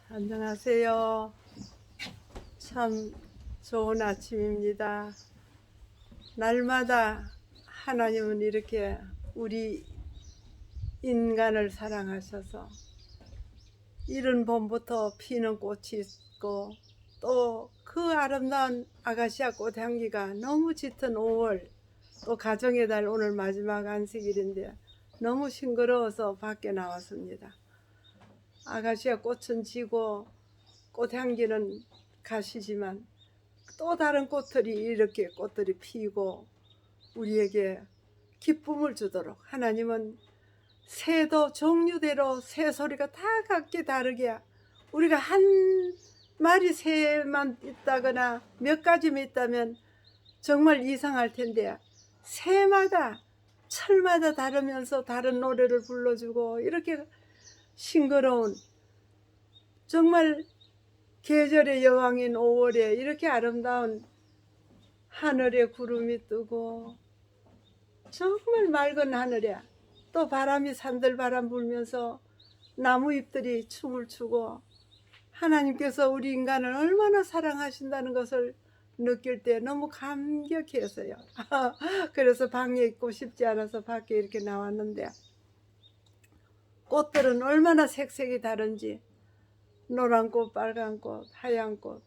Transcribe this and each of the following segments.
안녕하세요. 참 좋은 아침입니다. 날마다 하나님은 이렇게 우리 인간을 사랑하셔서 이른 봄부터 피는 꽃이 있고 또 그 아름다운 아가시아 꽃향기가 너무 짙은 5월, 또 가정의 달 오늘 마지막 안식일인데 너무 싱그러워서 밖에 나왔습니다. 아가시아 꽃은 지고 꽃향기는 가시지만 또 다른 꽃들이 이렇게 꽃들이 피고 우리에게 기쁨을 주도록 하나님은 새도 종류대로 새 소리가 다 각기 다르게, 우리가 한 마리 새만 있다거나 몇 가지만 있다면 정말 이상할 텐데 새마다 철마다 다르면서 다른 노래를 불러주고 이렇게 싱그러운, 정말 계절의 여왕인 5월에 이렇게 아름다운 하늘에 구름이 뜨고 정말 맑은 하늘에 또 바람이 산들바람 불면서 나무 잎들이 춤을 추고 하나님께서 우리 인간을 얼마나 사랑하신다는 것을 느낄 때 너무 감격해서요. 그래서 방에 있고 싶지 않아서 밖에 이렇게 나왔는데 꽃들은 얼마나 색색이 다른지, 노란 꽃, 빨간 꽃, 하얀 꽃,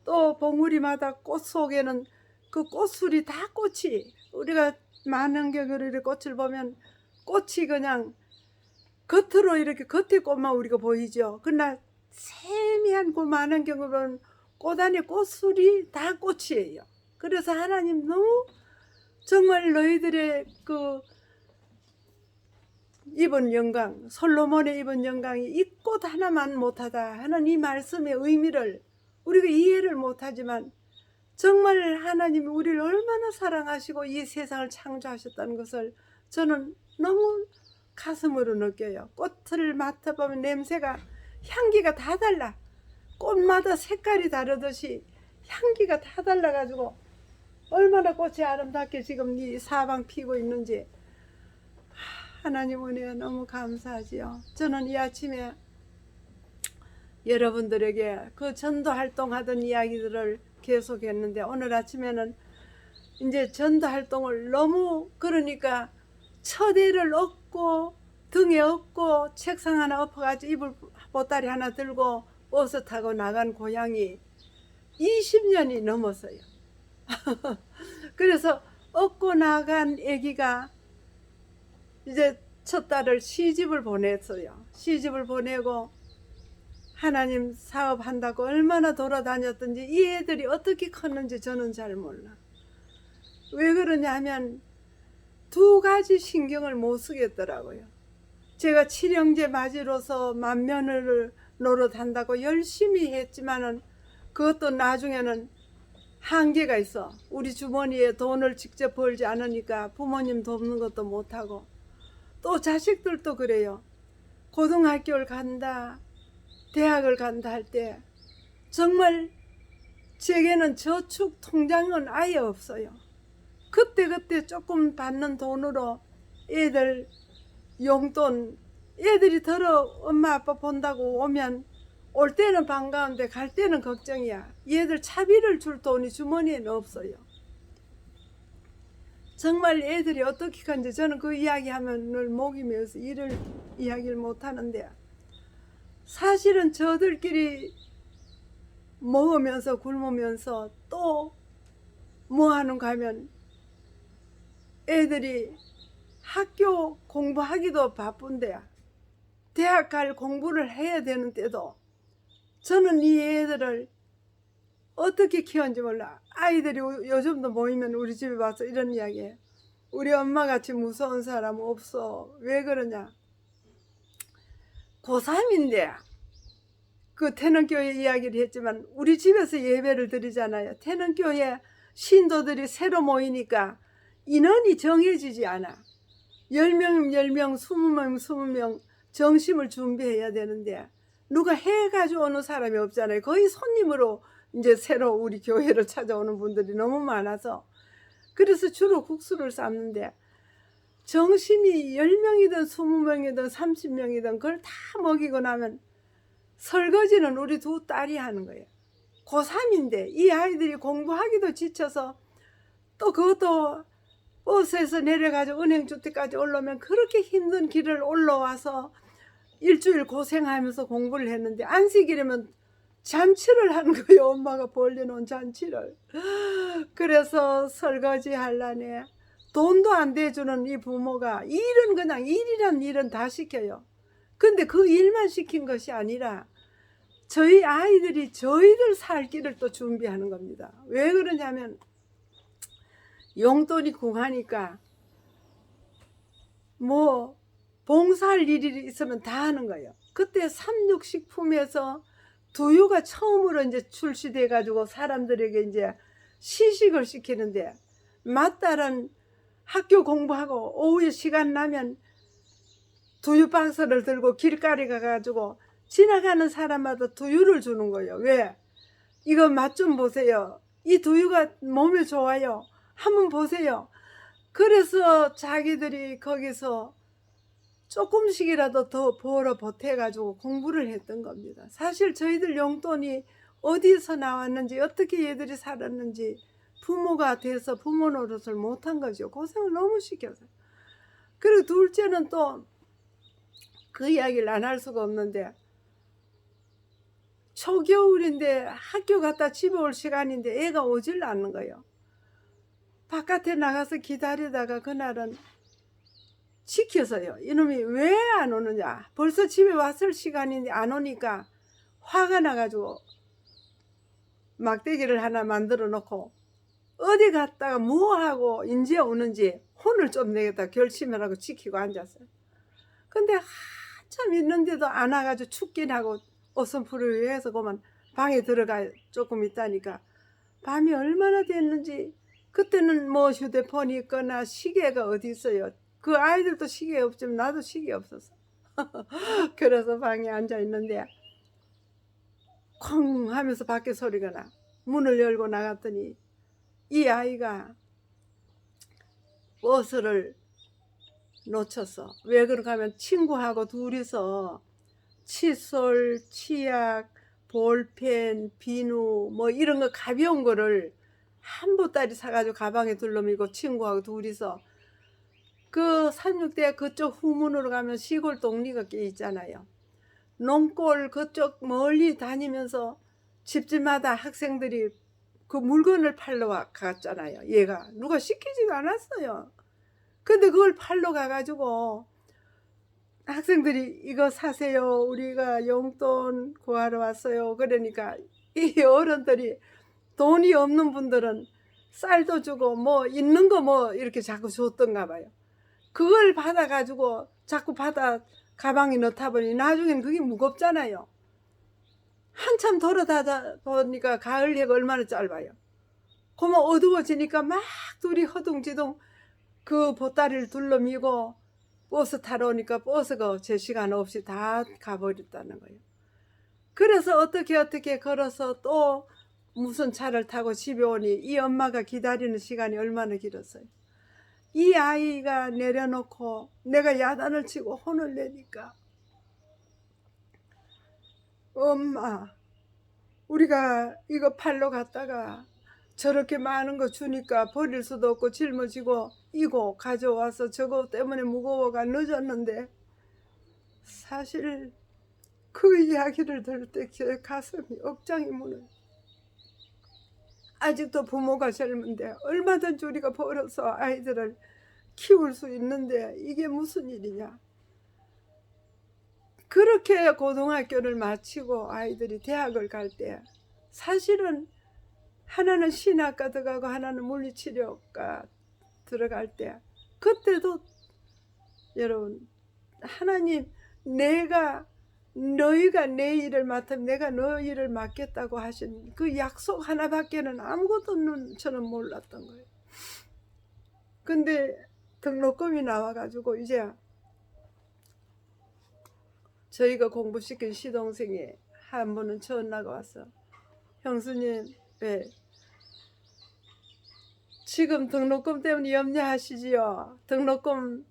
또 봉우리마다 꽃 속에는 그 꽃술이 다 꽃이, 우리가 만원경으로 꽃을 보면 꽃이 그냥 겉으로 이렇게 겉에 꽃만 우리가 보이죠. 그러나 세미한 그 만원경으로는 꽃 안에 꽃술이 다 꽃이에요. 그래서 하나님 너무 정말 너희들의 그 입은 영광, 솔로몬의 입은 영광이 이 꽃 하나만 못하다 하는 이 말씀의 의미를 우리가 이해를 못하지만 정말 하나님이 우리를 얼마나 사랑하시고 이 세상을 창조하셨다는 것을 저는 너무 가슴으로 느껴요. 꽃을 맡아보면 냄새가, 향기가 다 달라. 꽃마다 색깔이 다르듯이 향기가 다 달라가지고 얼마나 꽃이 아름답게 지금 이 사방 피고 있는지 하나님 은혜에 너무 감사하지요. 저는 이 아침에 여러분들에게 그 전도 활동하던 이야기들을 계속했는데 오늘 아침에는 이제 전도 활동을 너무, 그러니까 처대를 엎고 등에 엎고 책상 하나 엎어가지고 이불 보따리 하나 들고 버스 타고 나간 고향이 20년이 넘었어요. 그래서 엎고 나간 아기가 이제 첫 딸을 시집을 보냈어요. 시집을 보내고 하나님 사업한다고 얼마나 돌아다녔던지 이 애들이 어떻게 컸는지 저는 잘 몰라. 왜 그러냐 하면 두 가지 신경을 못 쓰겠더라고요. 제가 칠형제 맞이로서 만면을 노릇한다고 열심히 했지만은 그것도 나중에는 한계가 있어. 우리 주머니에 돈을 직접 벌지 않으니까 부모님 돕는 것도 못하고, 또 자식들도 그래요. 고등학교를 간다, 대학을 간다 할 때 정말 제게는 저축 통장은 아예 없어요. 그때 조금 받는 돈으로 애들 용돈, 애들이 들어 엄마 아빠 본다고 오면 올 때는 반가운데 갈 때는 걱정이야. 얘들 차비를 줄 돈이 주머니에는 없어요. 정말 애들이 어떻게 간지 저는 그 이야기하면 늘 목이 메어서 일을 이야기를 못하는데, 사실은 저들끼리 먹으면서 굶으면서 또 뭐 하는가 하면 애들이 학교 공부하기도 바쁜데 대학 갈 공부를 해야 되는 때도 저는 이 애들을 어떻게 키웠는지 몰라. 아이들이 요즘도 모이면 우리 집에 와서 이런 이야기해. 우리 엄마같이 무서운 사람 없어. 왜 그러냐. 고3인데 그 태능교회 이야기를 했지만 우리 집에서 예배를 드리잖아요. 태능교회 신도들이 새로 모이니까 인원이 정해지지 않아. 10명이면 10명, 20명, 20명 정심을 준비해야 되는데 누가 해 가져오는 사람이 없잖아요. 거의 손님으로 이제 새로 우리 교회를 찾아오는 분들이 너무 많아서 그래서 주로 국수를 삶는데 정심이 10명이든 20명이든 30명이든 그걸 다 먹이고 나면 설거지는 우리 두 딸이 하는 거예요. 고3인데 이 아이들이 공부하기도 지쳐서 또 그것도 버스에서 내려가지고 은행주택까지 올라오면 그렇게 힘든 길을 올라와서 일주일 고생하면서 공부를 했는데 안식일이면 잔치를 하는 거예요. 엄마가 벌려놓은 잔치를. 그래서 설거지 할라네 돈도 안 대주는 이 부모가 일은 그냥 일이란 일은 다 시켜요. 근데 그 일만 시킨 것이 아니라 저희 아이들이 저희들 살 길을 또 준비하는 겁니다. 왜 그러냐면 용돈이 궁하니까 뭐 봉사할 일이 있으면 다 하는 거예요. 그때 삼육식품에서 두유가 처음으로 이제 출시돼 가지고 사람들에게 이제 시식을 시키는데 맏딸은 학교 공부하고 오후에 시간 나면 두유 박스를 들고 길가에 가가지고 지나가는 사람마다 두유를 주는 거예요. 왜? 이거 맛 좀 보세요. 이 두유가 몸에 좋아요. 한번 보세요. 그래서 자기들이 거기서 조금씩이라도 더 벌어 보태가지고 공부를 했던 겁니다. 사실 저희들 용돈이 어디서 나왔는지 어떻게 얘들이 살았는지 부모가 돼서 부모 노릇을 못한 거죠. 고생을 너무 시켜서. 그리고 둘째는 또 그 이야기를 안 할 수가 없는데 초겨울인데 학교 갔다 집에 올 시간인데 애가 오질 않는 거예요. 바깥에 나가서 기다리다가 그날은 지켜서요. 이놈이 왜 안 오느냐. 벌써 집에 왔을 시간인데 안 오니까 화가 나가지고 막대기를 하나 만들어 놓고 어디 갔다가 뭐하고 인제 오는지 혼을 좀 내겠다 결심을 하고 지키고 앉았어요. 근데 한참 있는데도 안 와가지고 춥긴 하고 어선풀을 해서 그만 방에 들어가 조금 있다니까 밤이 얼마나 됐는지 그때는 뭐 휴대폰이 있거나 시계가 어디 있어요. 그 아이들도 시계 없지만 나도 시계 없었어. 그래서 방에 앉아 있는데 쾅 하면서 밖에 소리가 나. 문을 열고 나갔더니 이 아이가 버스를 놓쳤어. 왜 그런가 하면 친구하고 둘이서 칫솔, 치약, 볼펜, 비누 뭐 이런 거 가벼운 거를 한 보따리 사가지고 가방에 둘러매고 친구하고 둘이서 그 산육대 그쪽 후문으로 가면 시골 동리가 꽤 있잖아요. 농골 그쪽 멀리 다니면서 집집마다 학생들이 그 물건을 팔러 갔잖아요. 얘가 누가 시키지도 않았어요. 근데 그걸 팔러 가가지고 학생들이 이거 사세요. 우리가 용돈 구하러 왔어요. 그러니까 이 어른들이 돈이 없는 분들은 쌀도 주고 뭐 있는 거 뭐 이렇게 자꾸 줬던가 봐요. 그걸 받아가지고 자꾸 받아 가방에 넣다 보니 나중엔 그게 무겁잖아요. 한참 돌아다니다 보니까 가을 해가 얼마나 짧아요. 그러면 어두워지니까 막 둘이 허둥지둥 그 보따리를 둘러미고 버스 타러 오니까 버스가 제 시간 없이 다 가버렸다는 거예요. 그래서 어떻게 걸어서 또 무슨 차를 타고 집에 오니 이 엄마가 기다리는 시간이 얼마나 길었어요. 이 아이가 내려놓고 내가 야단을 치고 혼을 내니까 엄마 우리가 이거 팔러 갔다가 저렇게 많은 거 주니까 버릴 수도 없고 짊어지고 이거 가져와서 저거 때문에 무거워가 늦었는데 사실 그 이야기를 들을 때 제 가슴이 억장이 무너져. 아직도 부모가 젊은데 얼마든지 우리가 벌어서 아이들을 키울 수 있는데 이게 무슨 일이냐. 그렇게 고등학교를 마치고 아이들이 대학을 갈 때 사실은 하나는 신학과 들어가고 하나는 물리치료과 들어갈 때 그때도 여러분 하나님 너희가 내 일을 맡으면 내가 너 일을 맡겠다고 하신 그 약속 하나밖에는 아무것도 없는 저는 몰랐던 거예요. 근데 등록금이 나와가지고 이제 저희가 공부시킨 시동생이 한 분은 전화가 왔어. 형수님 왜 지금 등록금 때문에 염려하시지요? 등록금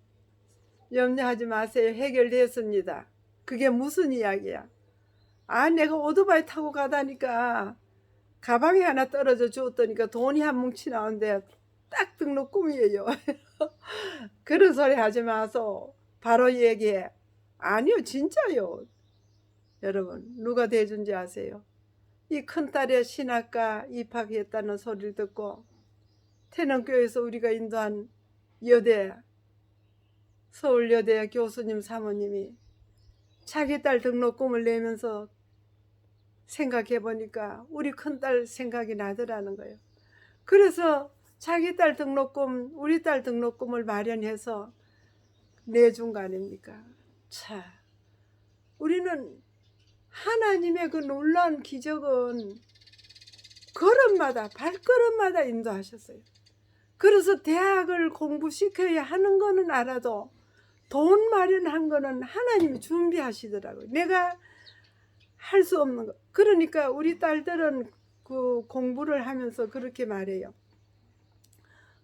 염려하지 마세요. 해결됐습니다. 그게 무슨 이야기야? 아, 내가 오토바이 타고 가다니까 가방이 하나 떨어져 주었더니까 돈이 한 뭉치 나오는데 딱 등록금이에요. 그런 소리 하지 마소. 바로 얘기해. 아니요, 진짜요. 여러분, 누가 대준지 아세요? 이 큰딸의 신학과 입학했다는 소리를 듣고 태능교에서 우리가 인도한 여대, 서울여대 교수님 사모님이 자기 딸 등록금을 내면서 생각해 보니까 우리 큰딸 생각이 나더라는 거예요. 그래서 자기 딸 등록금, 우리 딸 등록금을 마련해서 내준 거 아닙니까? 자, 우리는 하나님의 그 놀라운 기적은 걸음마다, 발걸음마다 인도하셨어요. 그래서 대학을 공부시켜야 하는 거는 알아도 돈 마련한 거는 하나님이 준비하시더라고요. 내가 할 수 없는 거. 그러니까 우리 딸들은 그 공부를 하면서 그렇게 말해요.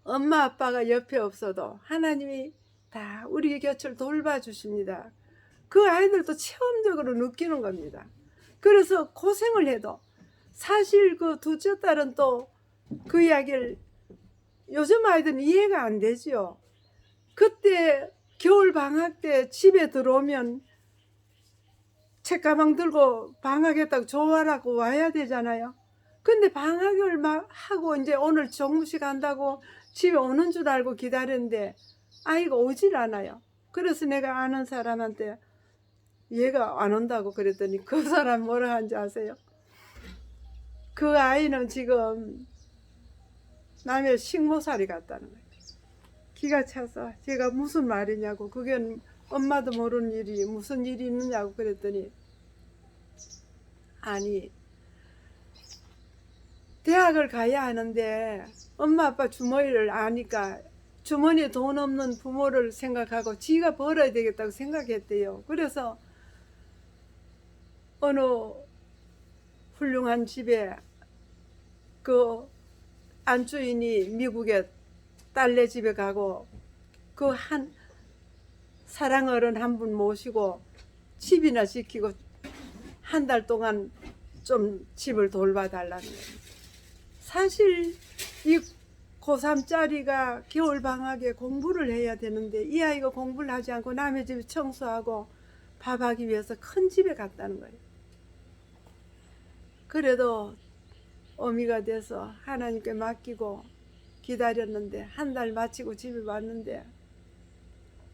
엄마 아빠가 옆에 없어도 하나님이 다 우리 곁을 돌봐주십니다. 그 아이들도 체험적으로 느끼는 겁니다. 그래서 고생을 해도 사실 그 둘째 딸은 또 그 이야기를 요즘 아이들은 이해가 안 되죠. 그때 겨울 방학 때 집에 들어오면 책가방 들고 방학했다고 좋아라고 와야 되잖아요. 근데 방학을 막 하고 이제 오늘 정무식 한다고 집에 오는 줄 알고 기다렸는데 아이가 오질 않아요. 그래서 내가 아는 사람한테 얘가 안 온다고 그랬더니 그 사람 뭐라 하는지 아세요? 그 아이는 지금 남의 식모살이 같다는 거예요. 기가 차서 제가 무슨 말이냐고, 그게 엄마도 모르는 일이 무슨 일이 있느냐고 그랬더니 아니, 대학을 가야 하는데 엄마 아빠 주머니를 아니까 주머니에 돈 없는 부모를 생각하고 지가 벌어야 되겠다고 생각했대요. 그래서 어느 훌륭한 집에 그 안주인이 미국에 딸네 집에 가고 그 한 사랑어른 한 분 모시고 집이나 지키고 한 달 동안 좀 집을 돌봐달라는 거예요. 사실 이 고3짜리가 겨울방학에 공부를 해야 되는데 이 아이가 공부를 하지 않고 남의 집 청소하고 밥하기 위해서 큰 집에 갔다는 거예요. 그래도 어미가 돼서 하나님께 맡기고 기다렸는데 한 달 마치고 집에 왔는데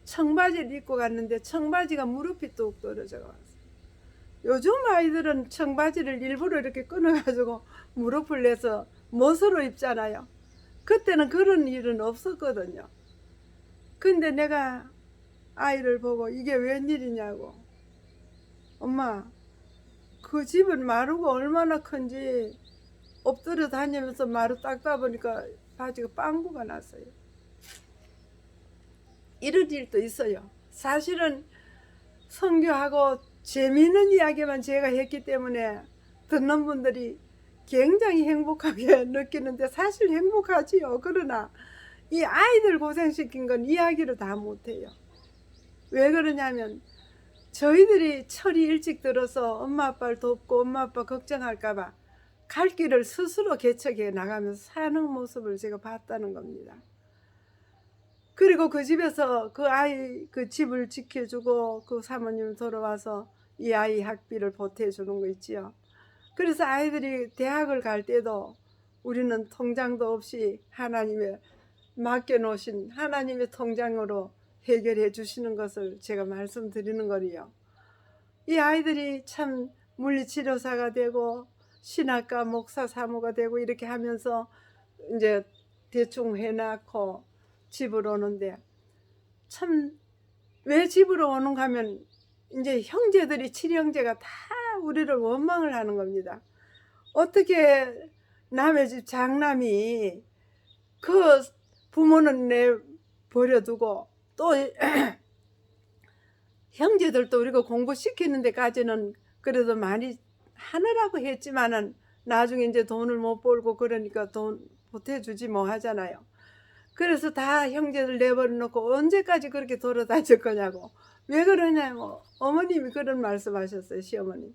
청바지를 입고 갔는데 청바지가 무릎이 뚝 떨어져 왔어요. 요즘 아이들은 청바지를 일부러 이렇게 끊어가지고 무릎을 내서 멋으로 입잖아요. 그때는 그런 일은 없었거든요. 근데 내가 아이를 보고 이게 웬일이냐고. 엄마, 그 집은 마루가 얼마나 큰지 엎드려 다니면서 마루 닦다 보니까 바지가 빵꾸가 났어요. 이런 일도 있어요. 사실은 선교하고 재미있는 이야기만 제가 했기 때문에 듣는 분들이 굉장히 행복하게 느끼는데 사실 행복하지요. 그러나 이 아이들 고생시킨 건 이야기를 다 못해요. 왜 그러냐면 저희들이 철이 일찍 들어서 엄마 아빠를 돕고 엄마 아빠 걱정할까봐 갈 길을 스스로 개척해 나가면서 사는 모습을 제가 봤다는 겁니다. 그리고 그 집에서 그 아이 그 집을 지켜주고 그 사모님 돌아와서 이 아이 학비를 보태주는 거 있지요. 그래서 아이들이 대학을 갈 때도 우리는 통장도 없이 하나님의 맡겨놓으신 하나님의 통장으로 해결해 주시는 것을 제가 말씀드리는 거리요. 이 아이들이 참 물리치료사가 되고 신학과 목사 사모가 되고 이렇게 하면서 이제 대충 해놨고 집으로 오는데 참 왜 집으로 오는가 하면 이제 형제들이 칠형제가 다 우리를 원망을 하는 겁니다. 어떻게 남의 집 장남이 그 부모는 내 버려두고 또 형제들도 우리가 공부시키는 데까지는 그래도 많이 하느라고 했지만은 나중에 이제 돈을 못 벌고 그러니까 돈 보태주지 뭐 하잖아요. 그래서 다 형제들 내버려 놓고 언제까지 그렇게 돌아다닐 거냐고. 왜 그러냐고 어머님이 그런 말씀하셨어요. 시어머니.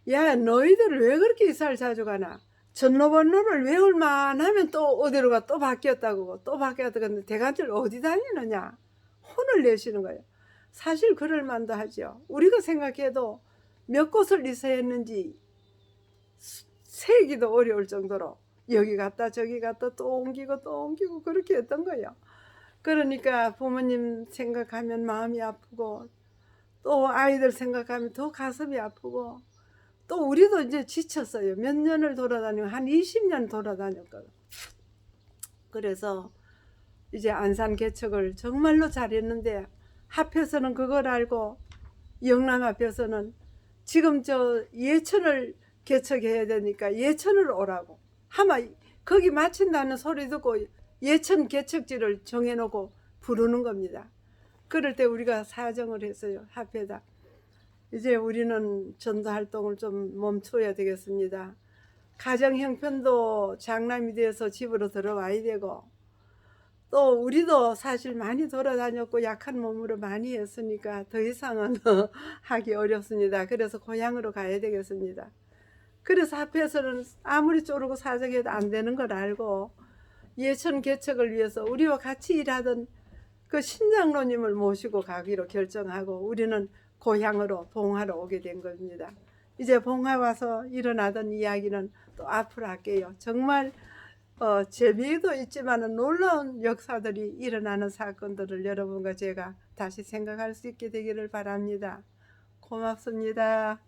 야, 너희들 왜 그렇게 이사를 자주 가나? 전로번로를 외울만 하면 또 어디로 가? 또 바뀌었다고. 또 바뀌었다고. 근데 대간들 어디 다니느냐? 혼을 내시는 거예요. 사실 그럴 만도 하죠. 우리가 생각해도 몇 곳을 이사했는지 세기도 어려울 정도로 여기 갔다 저기 갔다 또 옮기고 그렇게 했던 거예요. 그러니까 부모님 생각하면 마음이 아프고 또 아이들 생각하면 더 가슴이 아프고 또 우리도 이제 지쳤어요. 몇 년을 돌아다니고 한 20년 돌아다녔거든. 그래서 이제 안산 개척을 정말로 잘했는데 합해서는 그걸 알고 영남 앞에서는 지금 저 예천을 개척해야 되니까 예천을 오라고 아마 거기 마친다는 소리 듣고 예천 개척지를 정해놓고 부르는 겁니다. 그럴 때 우리가 사정을 했어요. 합해다. 이제 우리는 전도 활동을 좀 멈춰야 되겠습니다. 가정 형편도 장남이 돼서 집으로 들어와야 되고 또 우리도 사실 많이 돌아다녔고 약한 몸으로 많이 했으니까 더 이상은 하기 어렵습니다. 그래서 고향으로 가야 되겠습니다. 그래서 합해서는 아무리 쪼르고 사정해도 안 되는 걸 알고 예천 개척을 위해서 우리와 같이 일하던 그 신장로님을 모시고 가기로 결정하고 우리는 고향으로 봉화로 오게 된 겁니다. 이제 봉화 와서 일어나던 이야기는 또 앞으로 할게요. 정말 재미도 있지만 놀라운 역사들이 일어나는 사건들을 여러분과 제가 다시 생각할 수 있게 되기를 바랍니다. 고맙습니다.